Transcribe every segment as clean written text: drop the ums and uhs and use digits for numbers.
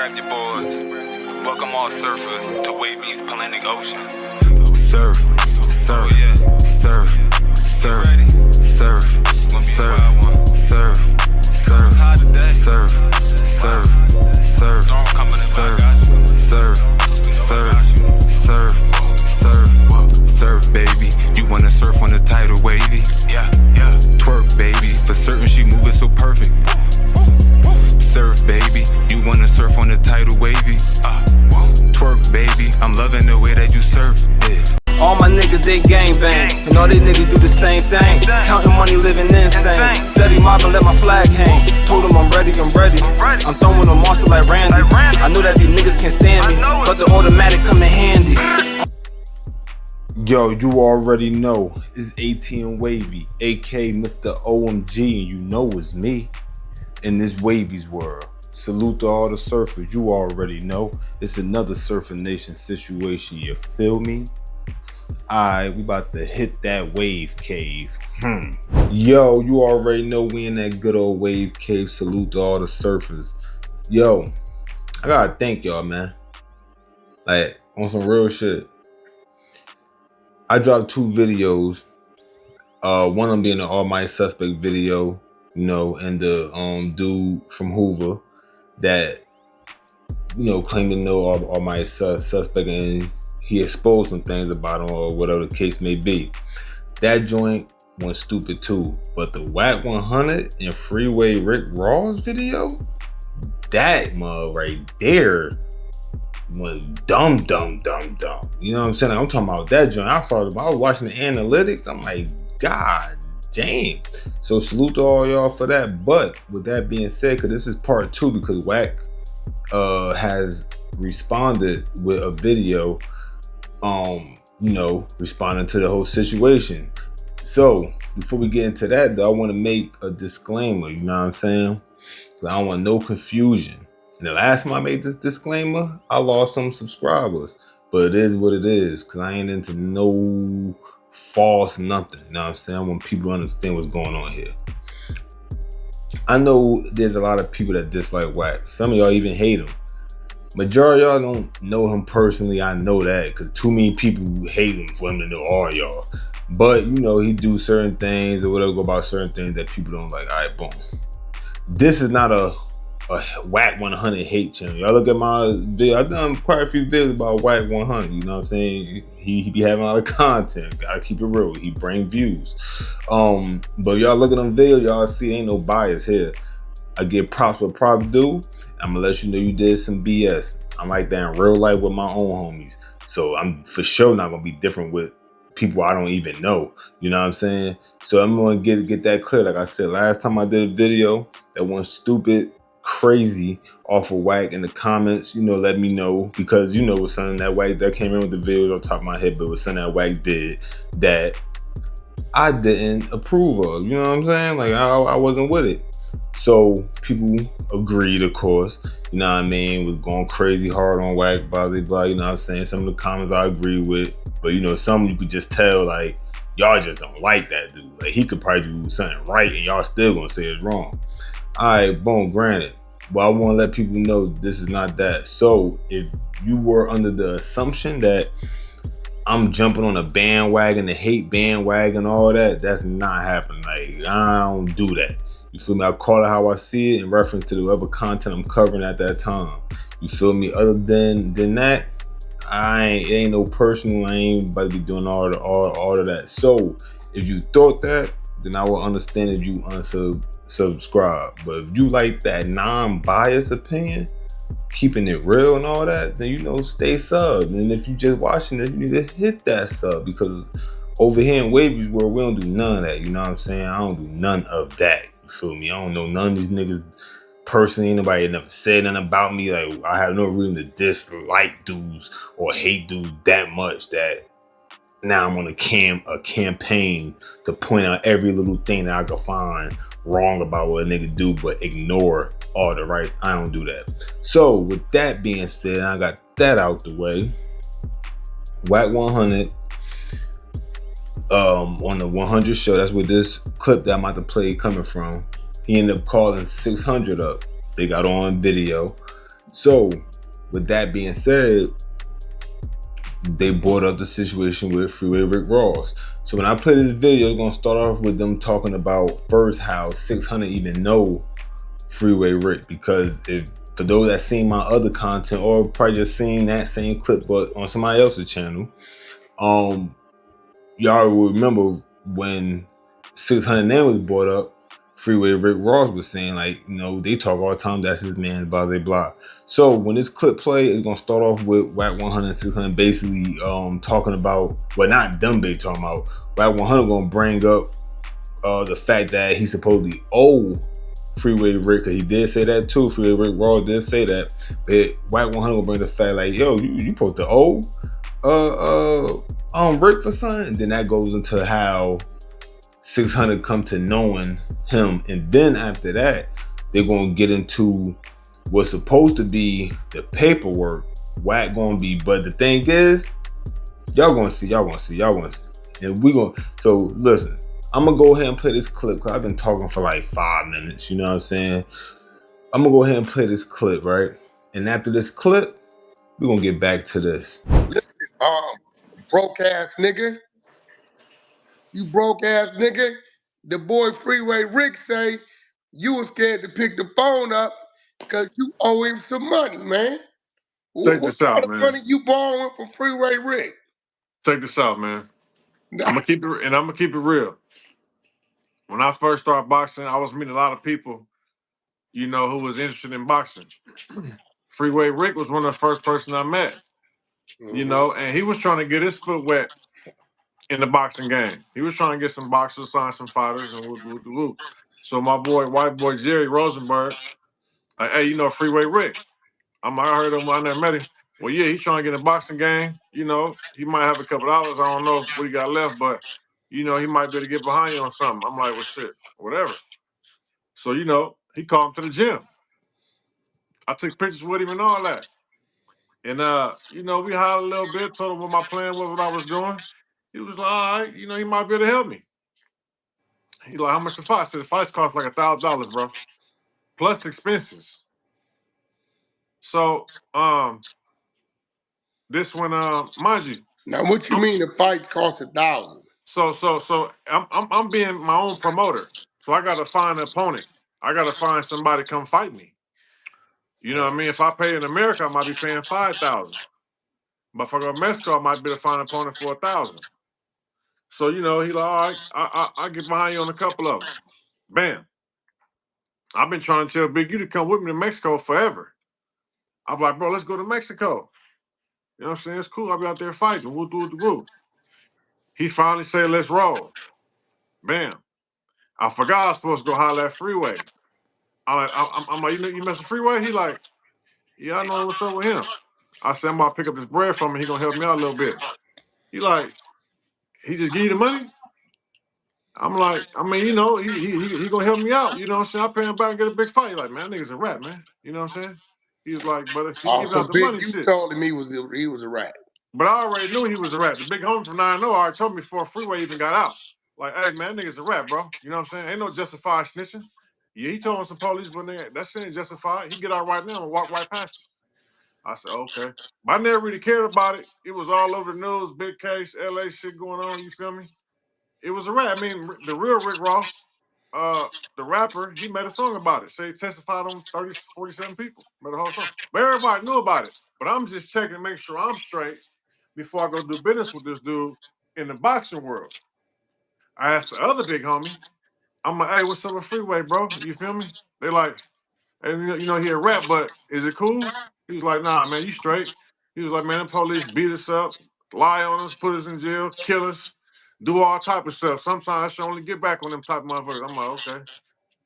grab your boards. Welcome all surfers to Wavy's Atlantic Ocean. Surf, surf, surf, surf, surf, surf, surf, surf, surf, surf, surf, surf, surf, surf, surf, surf, baby. You wanna surf on the tidal wavy? Yeah, yeah. Twerk, baby. For certain, she moving so perfect. Surf, baby. You wanna surf on the tidal wavy? Twerk, baby. I'm loving the way that you surf it. All my niggas, they gangbang, and all these niggas do the same thing. Counting money, living insane. Steady mobbing, let my flag hang. Told them I'm ready, I'm ready. I'm throwing a monster like Randy. I know that these niggas can't stand me, but the automatic come in handy. Yo, you already know it's ATM Wavy, aka Mr. OMG, and you know it's me in this Wavy's world. Salute to all the surfers, you already know. It's another Surfing Nation situation, you feel me? Alright, we about to hit that wave cave. Yo, you already know we in that good old wave cave. Salute to all the surfers. Yo, I gotta thank y'all, man. Like, on some real shit. I dropped 2 videos. One of them being the Almighty Suspect video, you know, and the dude from Hoover that, you know, claimed to know Almighty Suspect, and he exposed some things about him or whatever the case may be. That joint went stupid too. But the Wack100 and Freeway Rick Ross video, that mug right there went dumb. You know what I'm saying? I'm talking about that joint. I was watching the analytics. I'm like, God damn. So salute to all y'all for that. But with that being said, because this is part 2, because Wack has responded with a video, you know, responding to the whole situation. So before we get into that though, I want to make a disclaimer, you know what I'm saying? I don't want no confusion. And the last time I made this disclaimer, I lost some subscribers, but it is what it is, because I ain't into no false nothing, you know what I'm saying? I want people to understand what's going on here. I know there's a lot of people that dislike Wack. Some of y'all even hate him. Majority of y'all don't know him personally. I know that, because too many people hate him for him to know all y'all. But you know, he do certain things or whatever, go about certain things that people don't like. All right, boom. This is not a Wack100 hate channel. Y'all look at my video. I've done quite a few videos about Wack100. You know what I'm saying? He be having a lot of content. Gotta keep it real. He bring views. But y'all look at them videos, y'all see ain't no bias here. I give props what props do. I'm gonna let you know you did some BS. I'm like that in real life with my own homies. So I'm for sure not gonna be different with people I don't even know. You know what I'm saying? So I'm gonna get that clear. Like I said, last time I did a video that went stupid, crazy off of Wack in the comments, you know, let me know, because you know it was something that Wack that came in with the videos on top of my head, but it was something that Wack did that I didn't approve of. You know what I'm saying? Like I wasn't with it. So people agreed, of course, you know what I mean, was going crazy hard on Wack, blah, blah, blah, you know what I'm saying? Some of the comments I agree with, but you know, some you could just tell, like, y'all just don't like that dude. Like, he could probably do something right and y'all still gonna say it's wrong. All right, boom, granted. But I wanna let people know this is not that. So if you were under the assumption that I'm jumping on a bandwagon, the hate bandwagon, all that, that's not happening. Like, I don't do that. You feel me? I call it how I see it in reference to the whatever content I'm covering at that time. You feel me? Other than that, it ain't no personal. I ain't about to be doing all of that. So if you thought that, then I will understand if you unsubscribe. But if you like that non-biased opinion, keeping it real and all that, then you know, stay sub. And if you just watching it, you need to hit that sub, because over here in Wavy's world, we don't do none of that. You know what I'm saying? I don't do none of that. You feel me? I don't know none of these niggas personally. Nobody never said nothing about me. Like, I have no reason to dislike dudes or hate dudes that much that now I'm on a campaign to point out every little thing that I can find wrong about what a nigga do, but ignore all the right. I don't do that. So with that being said, I got that out the way. Wack100 on the 100 show, that's where this clip that I'm about to play coming from. He ended up calling 600 up. They got on video So, with that being said, they brought up the situation with Freeway Rick Ross. So when I play this video, it's gonna start off with them talking about first how 600 even know Freeway Rick, because if for those that seen my other content or probably just seen that same clip but on somebody else's channel, y'all will remember when 600 name was brought up, Freeway Rick Ross was saying, like, you know, they talk all the time, that's his man, blah blah blah. So when this clip play, it's gonna start off with Wack100 and 600 basically talking about, well, not them, they talking about Wack100 gonna bring up the fact that he's supposedly owe Freeway Rick, he did say that too. Freeway Rick Ross did say that, but Wack100 will bring the fact like, yo, you supposed to owe Rick for something. And then that goes into how 600 come to knowing him, and then after that, they're gonna get into what's supposed to be the paperwork. Wack gonna be, but the thing is, y'all gonna see, and we gonna. So listen, I'm gonna go ahead and play this clip because I've been talking for like 5 minutes. You know what I'm saying? I'm gonna go ahead and play this clip, right? And after this clip, we're gonna get back to this. Listen, broke ass nigga. You broke ass nigga. The boy Freeway Rick say you was scared to pick the phone up because you owe him some money, man. Check What this out, kind of man. money you borrowing from Freeway Rick? Check this out, man. I'm gonna keep it real. When I first started boxing, I was meeting a lot of people, you know, who was interested in boxing. Freeway Rick was one of the first person I met, you know, and he was trying to get his foot wet in the boxing game. He was trying to get some boxers, sign some fighters, and woo. So my boy, white boy Jerry Rosenberg, like, hey, you know Freeway Rick? I heard him. I never met him. Well, yeah, he's trying to get in the boxing game. You know, he might have a couple dollars. I don't know what he got left, but you know, he might be able to get behind you on something. I'm like, well, shit, whatever. So you know, he called him to the gym. I took pictures with him and all that. And you know, we hollered a little bit, told him what my plan was, what I was doing. He was like, all right, you know, he might be able to help me. He like, how much the fight? I said the fights cost like $1,000, bro, plus expenses. So this one, mind you, Now, what you mean the fights cost $1,000? So I'm being my own promoter. So I gotta find an opponent. I gotta find somebody to come fight me. You know what I mean? If I pay in America, I might be paying 5,000. But if I go to Mexico, I might be able to find an opponent for 1,000. So you know, he like, all right, I get behind you on a couple of them. Bam. I've been trying to tell Big U to come with me to Mexico forever. I'm like, bro, let's go to Mexico. You know what I'm saying? It's cool. I'll be out there fighting. Woo. He finally said, let's roll. Bam. I forgot I was supposed to go holler at Freeway. I'm like, you mess with Freeway? He like, yeah, I know what's up with him. I said, I'm about to pick up this bread from him. He gonna help me out a little bit. He like, he just give you the money? I'm like, I mean, you know, he gonna help me out. You know what I'm saying? I pay him back and get a big fight. He like, man, that nigga's a rat, man. You know what I'm saying? He's like, but if he Oh, giving so out the Big money, U shit. told him he was a rat. But I already knew he was a rat. The big homie from 9 already told me before Freeway even got out. Like, hey, man, that nigga's a rat, bro. You know what I'm saying? Ain't no justified snitching. Yeah, he told some police, but that shit ain't justified. He get out right now and walk right past him. I said, okay. But I never really cared about it. It was all over the news, big case, LA shit going on, you feel me? It was a rap. I mean, the real Rick Ross, the rapper, he made a song about it. So he testified on 30, 47 people. Made a whole song. But everybody knew about it. But I'm just checking to make sure I'm straight before I go do business with this dude in the boxing world. I asked the other big homie, I'm like, hey, what's up with Freeway, bro? You feel me? They like, and you know, he a rap, but is it cool? He was like, nah, man, you straight. He was like, man, the police beat us up, lie on us, put us in jail, kill us, do all type of stuff. Sometimes I should only get back on them type of motherfuckers. I'm like, okay.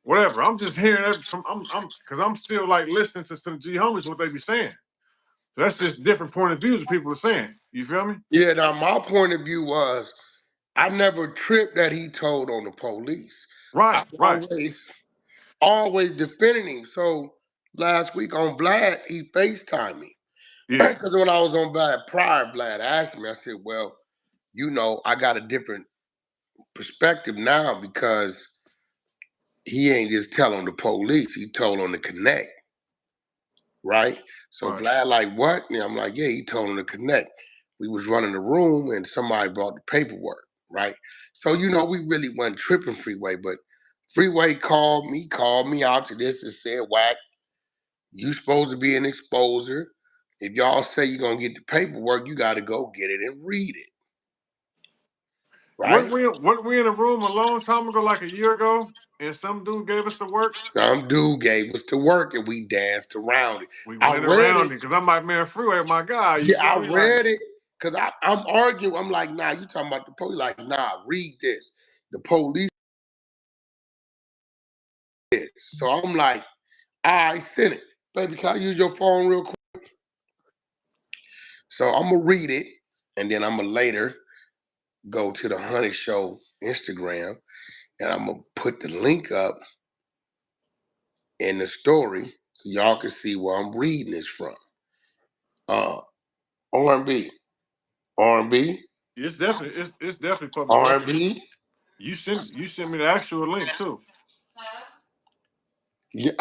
Whatever. I'm just hearing that from because I'm still like listening to some G homies what they be saying. So that's just different point of views people are saying. You feel me? Yeah, now my point of view was I never tripped that he told on the police. I Right. always defending him. So last week on Vlad, he FaceTimed me. Yeah. Because when I was on Vlad prior, Vlad asked me, I said, well, you know, I got a different perspective now because he ain't just telling the police, he told on the connect. right? So Right. Vlad like, what? And I'm like, yeah, he told him to connect. We was running the room and somebody brought the paperwork, right? So, you know, we really wasn't tripping Freeway, but Freeway called me out to this and said, Wack, you supposed to be an exposer. If y'all say you're gonna get the paperwork, you gotta go get it and read it. Right? Weren't we in a room a long time ago, like a year ago, and some dude gave us the work? Some dude gave us to work and we danced around it. We I went read around it. it because I'm like, man, Freeway, my guy. You Yeah, feel I me? Like, read it because I'm arguing. I'm like, nah, you talking about the police? Like, nah, read this. The police is. So I'm like, I sent it. Baby, can I use your phone real quick? So I'm gonna read it and then I'm gonna later go to the 100 Show Instagram and I'm gonna put the link up in the story so y'all can see where I'm reading this from. R&B, R&B, it's definitely public record. R&B. You sent me the actual link too. Yeah.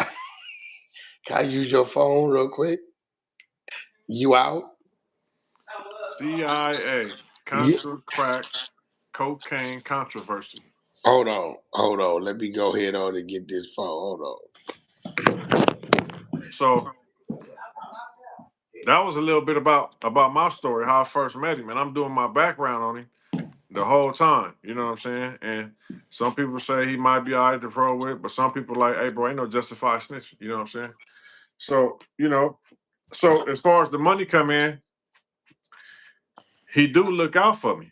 Can I use your phone real quick? You out? CIA Yeah. Contra crack cocaine controversy. Hold on. Let me go ahead on and get this phone. Hold on. So that was a little bit about my story, how I first met him, and I'm doing my background on him the whole time. You know what I'm saying? And some people say he might be all right to roll with, but some people like, hey, bro, ain't no justified snitching. You know what I'm saying? So so as far as the money come in, he do look out for me.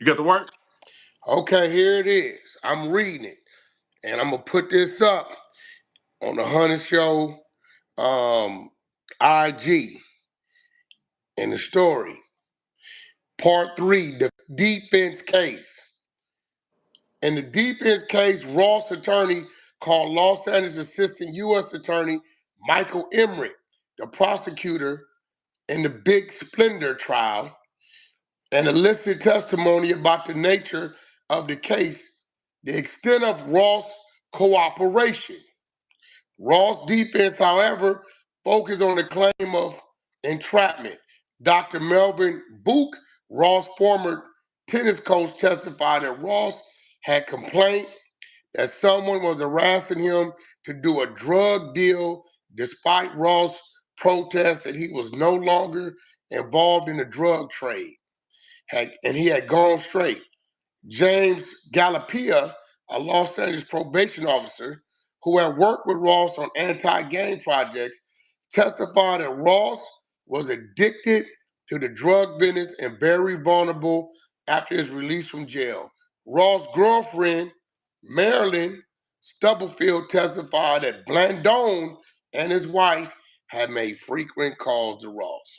You got to work? Okay, here it is. I'm reading it. And I'm gonna put this up on the 100 Show IG in the story. Part 3, the defense case. In the defense case, Ross attorney called Los Angeles Assistant U.S. Attorney Michael Emmerich, the prosecutor in the Big Splendor trial, and elicited testimony about the nature of the case, the extent of Ross' cooperation. Ross' defense, however, focused on the claim of entrapment. Dr. Melvin Book, Ross' former tennis coach, testified that Ross had complained that someone was harassing him to do a drug deal despite Ross' protest that he was no longer involved in the drug trade. And he had gone straight. James Galapia, a Los Angeles probation officer who had worked with Ross on anti-gang projects, testified that Ross was addicted to the drug business and very vulnerable after his release from jail. Ross' girlfriend, Marilyn Stubblefield, testified that Blandone and his wife had made frequent calls to Ross.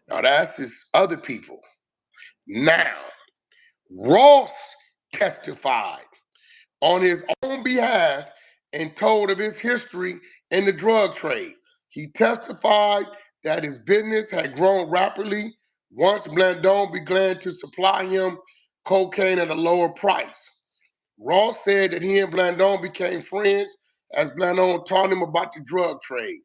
Now that's his other people. Now, Ross testified on his own behalf and told of his history in the drug trade. He testified that his business had grown rapidly once Blandone began to supply him cocaine at a lower price. Ross said that he and Blandone became friends as Blandone taught him about the drug trade.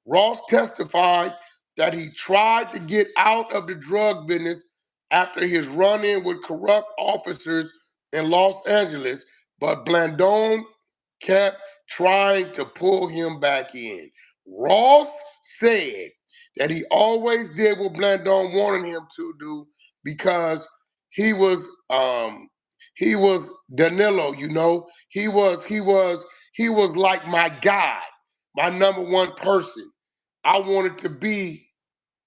Ross testified that he tried to get out of the drug business after his run-in with corrupt officers in Los Angeles, but Blandone kept trying to pull him back in. Ross said that he always did what Blandone wanted him to do because he was Danilo, you know. He was like my guy, my number one person. I wanted to be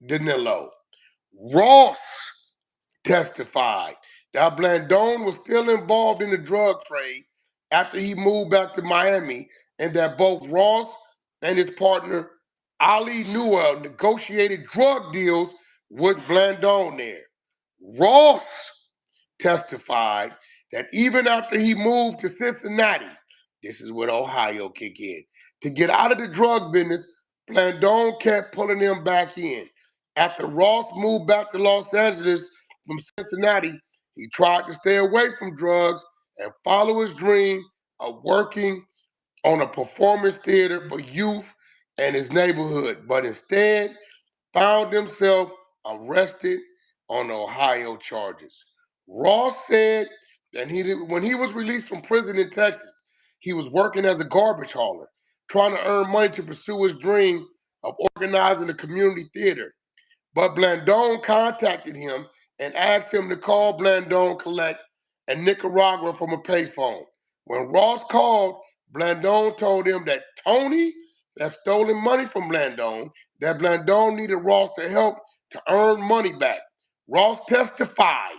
Danilo. Ross testified that Blandone was still involved in the drug trade after he moved back to Miami, and that both Ross and his partner Ali Newell negotiated drug deals with Blandone there. Ross testified that even after he moved to Cincinnati, this is what Ohio kick in, to get out of the drug business, Blandone kept pulling him back in. After Ross moved back to Los Angeles from Cincinnati, he tried to stay away from drugs and follow his dream of working on a performance theater for youth and his neighborhood, but instead found himself arrested on Ohio charges. Ross said that when he was released from prison in Texas, he was working as a garbage hauler, trying to earn money to pursue his dream of organizing a community theater. But Blandon contacted him and asked him to call Blandon Collect in Nicaragua from a payphone. When Ross called, Blandon told him that Tony had stolen money from Blandon, that Blandon needed Ross to help to earn money back. Ross testified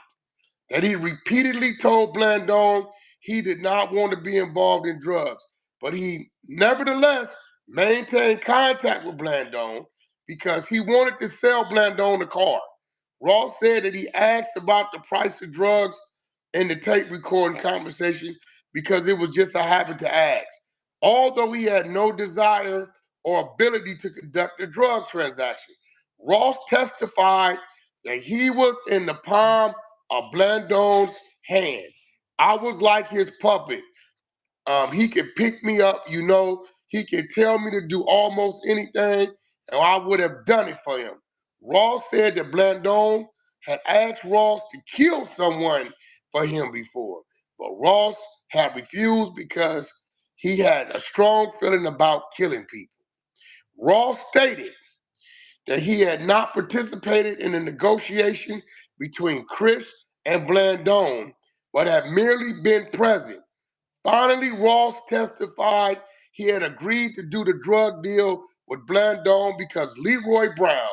that he repeatedly told Blandon he did not want to be involved in drugs, but he nevertheless maintained contact with Blandon because he wanted to sell Blandon a car. Ross said that he asked about the price of drugs in the tape recording conversation because it was just a habit to ask, although he had no desire or ability to conduct a drug transaction. Ross testified that he was in the palm of Blandon's hand. I was like his puppet. He could pick me up, he could tell me to do almost anything, and I would have done it for him. Ross said that Blandon had asked Ross to kill someone for him before, but Ross had refused because he had a strong feeling about killing people. Ross stated that he had not participated in the negotiation between Chris and Blandon, but had merely been present. Finally, Ross testified he had agreed to do the drug deal with Blandon because Leroy Brown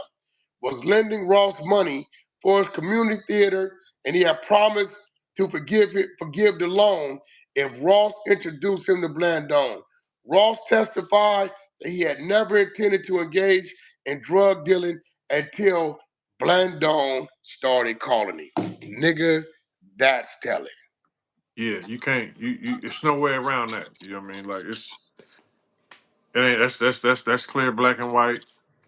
was lending Ross money for his community theater, and he had promised to forgive the loan if Ross introduced him to Blandon. Ross testified that he had never intended to engage in drug dealing until Blandon started calling him. Nigga, that's telling. Yeah, you can't. You. It's no way around that. You know what I mean? Like it ain't. That's clear, black and white.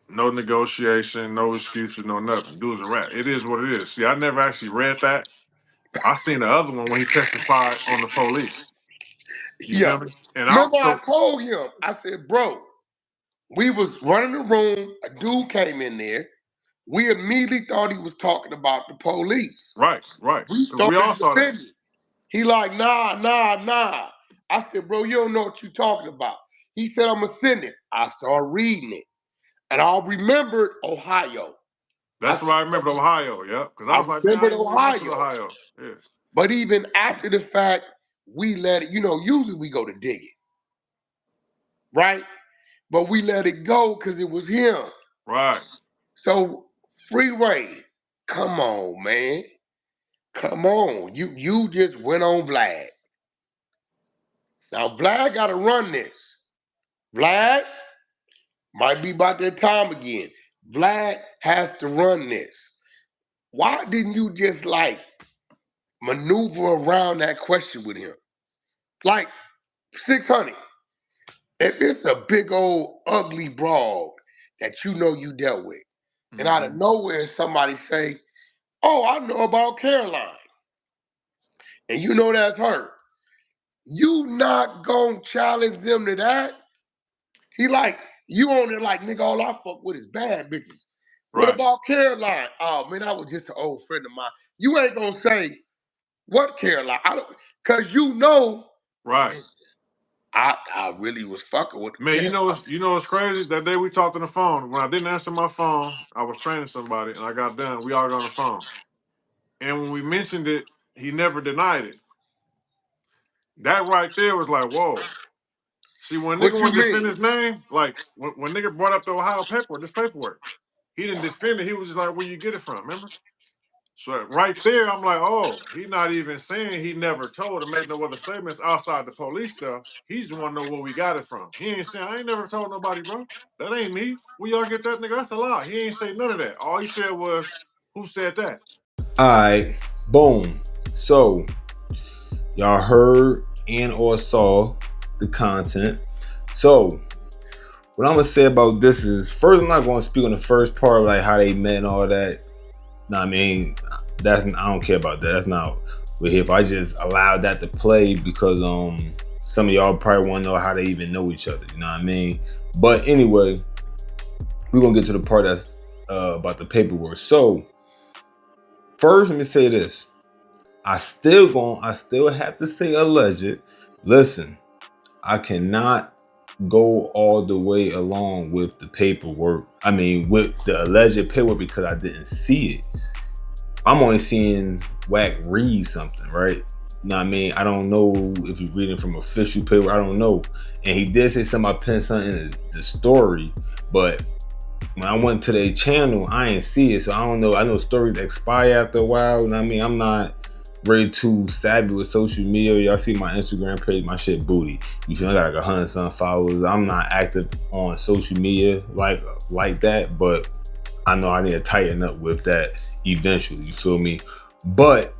No negotiation, no excuses, no nothing. Dude's a rat. It is what it is. See, I never actually read that. I seen the other one when he testified on the police. You Yeah. feel me? And Remember I so told him, I said, bro, we was running the room, a dude came in there. We immediately thought he was talking about the police. right. We Because we all started saw that. defending. He like, nah. I said, bro, you don't know what you're talking about. He said, I'm going to send it. I started reading it. And I remembered Ohio. That's what I remember, Ohio. Yeah, because I I was like, man, I remembered didn't even mess with Ohio. Ohio. Yeah, But even after the fact, we let it, usually we go to dig it, right? But we let it go because it was him. right. So Freeway, come on, man. Come on. You just went on Vlad. Now Vlad gotta run this. Vlad might be about that time again. Vlad has to run this. Why didn't you just maneuver around that question with him? Like 600. If it's a big old ugly broad that you dealt with, and out of nowhere somebody say, oh, I know about Caroline, and you know that's her, you not gonna challenge them to that? He like, you on there like, nigga, all I fuck with is bad bitches. What Right. about Caroline? Oh man, I was just an old friend of mine. You ain't gonna say what Caroline. I don't, cause Right. I really was fucking with Man, Caroline. you know what's crazy? That day we talked on the phone. When I didn't answer my phone, I was training somebody, and I got done. We all got on the phone, and when we mentioned it, he never denied it. That right there was like, whoa. See, when nigga What you wanted to defend mean? his name, like when nigga brought up the Ohio paperwork, he didn't defend it. He was just like, where you get it from? Remember? So right there, I'm like, oh, he not even saying he never told or made no other statements outside the police stuff. He's the one know where we got it from. He ain't saying, I ain't never told nobody, bro. That ain't me. Where y'all get that, nigga? That's a lie. He ain't say none of that. All he said was, who said that? Alright, boom. So y'all heard and or saw the content. So what I'm gonna say about this is, first, I'm not gonna speak on the first part, like how they met and all that. No, I mean, I don't care about that. That's not we're here. If I just allowed that to play because some of y'all probably want to know how they even know each other. You know what I mean? But anyway, we're gonna get to the part that's about the paperwork. So first, let me say this. I still have to say alleged. Listen, I cannot go all the way along with the paperwork. I mean, with the alleged paperwork because I didn't see it. I'm only seeing Wack read something, right? You know what I mean? I don't know if he's reading from official paper. I don't know. And he did say something about putting something in the story, but when I went to their channel, I ain't see it. So I don't know. I know stories expire after a while. You know what I mean? I'm not really too savvy with social media. Y'all see my Instagram page, my shit booty. You feel me? I got like 100-some followers. I'm not active on social media like that, but I know I need to tighten up with that eventually. You feel me? But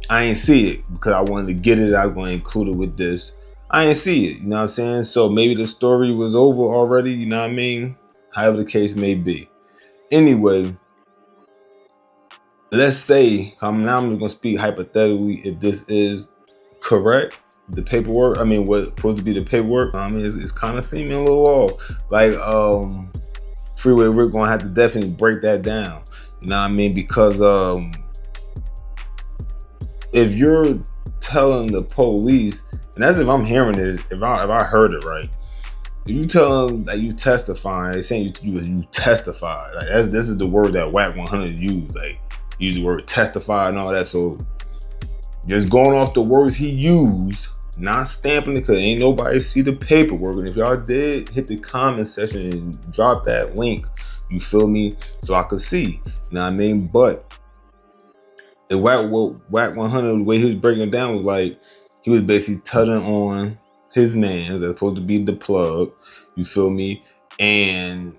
I ain't see it because I wanted to get it. I was going to include it with this. I ain't see it. You know what I'm saying? So maybe the story was over already. You know what I mean? However the case may be. Anyway, let's say, I'm just going to speak hypothetically if this is correct. The paperwork, I mean, what's supposed to be the paperwork, I mean, it's kind of seeming a little off. Like, Freeway Rick going to have to definitely break that down. You know what I mean? Because if you're telling the police, and that's if I'm hearing it, if I heard it right, if you tell them that you testifying, they're saying you testified. Like this is the word that Wack100 used. Like use the word testify and all that. So just going off the words he used, not stamping it, because ain't nobody see the paperwork. And if y'all did, hit the comment section and drop that link. You feel me? So I could see. You know what I mean? But the Wack100, the way he was breaking it down was like he was basically touching on his man that's supposed to be the plug, you feel me, and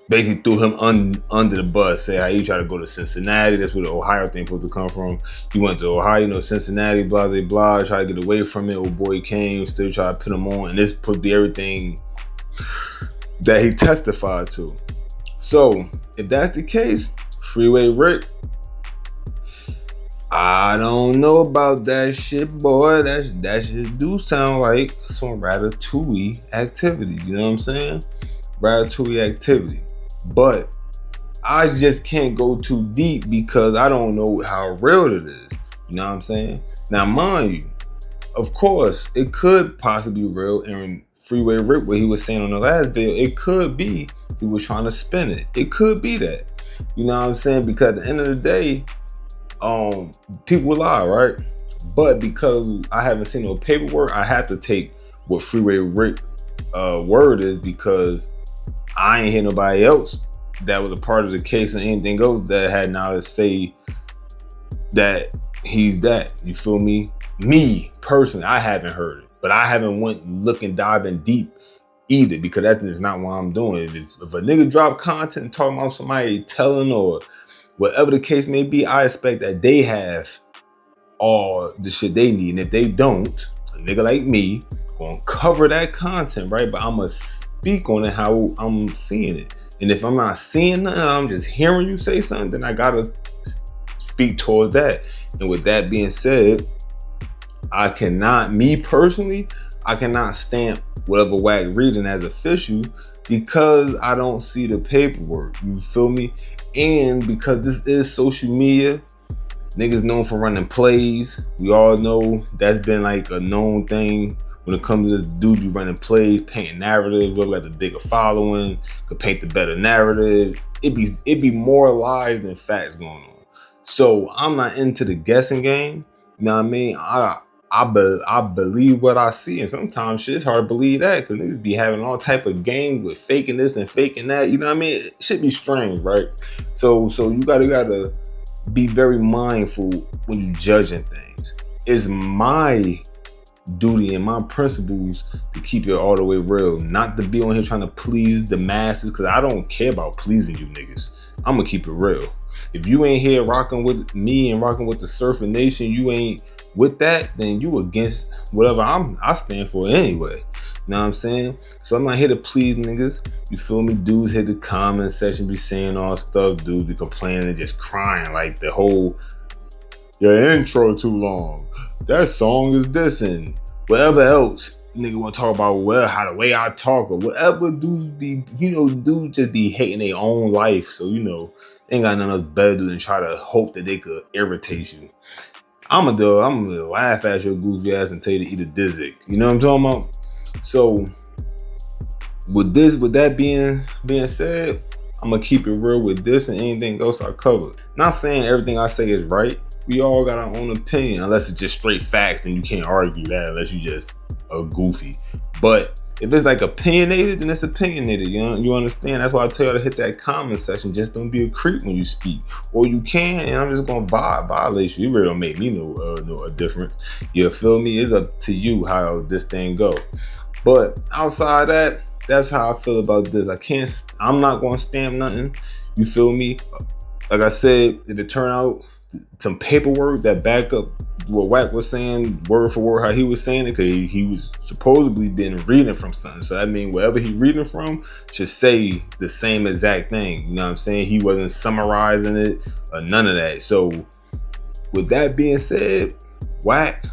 basically threw him under the bus. Say how he tried to go to Cincinnati, that's where the Ohio thing supposed to come from. He went to Ohio, you know, Cincinnati, blah blah blah, tried to get away from it. Old boy came, still tried to put him on, and this supposed to be everything that he testified to. So if that's the case, Freeway Rick, I don't know about that shit, boy. That shit do sound like some ratatouille activity. You know what I'm saying? Ratatouille activity. But I just can't go too deep because I don't know how real it is. You know what I'm saying? Now, mind you, of course, it could possibly be real. And Freeway Rick, what he was saying on the last video, it could be he was trying to spin it. It could be that. You know what I'm saying? Because at the end of the day, people lie, right? But because I haven't seen no paperwork, I have to take what Freeway Rick word is, because I ain't hear nobody else that was a part of the case or anything else that had knowledge say that he's that. You feel me? Me personally, I haven't heard it, but I haven't went looking diving deep either, because that's just not what I'm doing. If a nigga drop content and talking about somebody telling or whatever the case may be, I expect that they have all the shit they need. And if they don't, a nigga like me gonna cover that content, right? But I'm gonna speak on it how I'm seeing it. And if I'm not seeing nothing, I'm just hearing you say something, then I gotta speak towards that. And with that being said, I cannot, me personally, I cannot stamp whatever Wack reading as official because I don't see the paperwork. You feel me? And because this is social media, niggas known for running plays. We all know that's been like a known thing when it comes to this dude be running plays, painting narrative, whoever got the bigger following, could paint the better narrative. It be more lies than facts going on. So I'm not into the guessing game. You know what I mean? I believe what I see, and sometimes shit's hard to believe that because niggas be having all type of games with faking this and faking that. You know what I mean? It should be strange, right? So you gotta be very mindful when you judging things. It's my duty and my principles to keep it all the way real, not to be on here trying to please the masses, because I don't care about pleasing you niggas. I'm gonna keep it real. If you ain't here rocking with me and rocking with the Surfing Nation, you ain't with that, then you against whatever I stand for anyway. You know what I'm saying? So I'm not here to please niggas. You feel me? Dudes hit the comment section, be saying all stuff. Dudes be complaining and just crying like the whole, your intro too long. That song is this and whatever else. nigga want to talk about, well, how the way I talk or whatever. Dudes be, dudes just be hating their own life. So, they ain't got nothing else better to do than try to hope that they could irritate you. I'm gonna laugh at your goofy ass and tell you to eat a dizzy. You know what I'm talking about? So with that being said, I'm gonna keep it real with this and anything else I cover. Not saying everything I say is right. We all got our own opinion, unless it's just straight facts, and you can't argue that unless you just a goofy. But if it's like opinionated, then it's opinionated. You understand? That's why I tell you to hit that comment section. Just don't be a creep when you speak, or you can, and I'm just gonna violate you. It really don't make me no difference. You feel me? It's up to you how this thing go. But outside that, that's how I feel about this. I'm not gonna stamp nothing. You feel me? Like I said, if it turn out some paperwork that back up what Wack was saying, word for word, how he was saying it, because he was supposedly been reading from something. So I mean, wherever he reading from should say the same exact thing. You know what I'm saying? He wasn't summarizing it or none of that. So with that being said, Wack,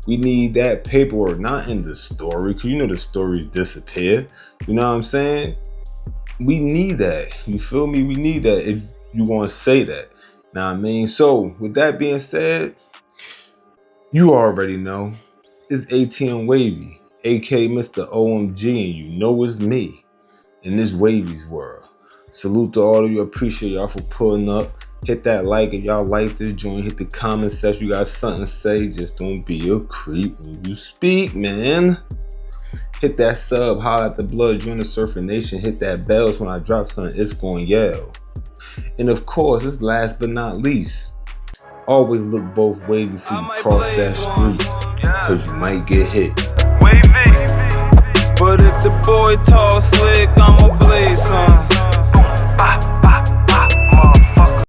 we need that paperwork, not in the story, because the stories disappear. You know what I'm saying? We need that. You feel me? We need that if you want to say that. Now I mean, so with that being said, you already know it's ATM Wavy, aka Mr. OMG, and you know it's me in this Wavy's world. Salute to all of you. Appreciate y'all for pulling up. Hit that like if y'all like this joint. Hit the comment section. You got something to say. Just don't be a creep when you speak, man. Hit that sub. Holla at the blood. Join the Surfer Nation. Hit that bell so when I drop something, it's going to yell. And of course, this last but not least, always look both ways before you cross that street, because you might get hit. But if the boy tall slick, I'ma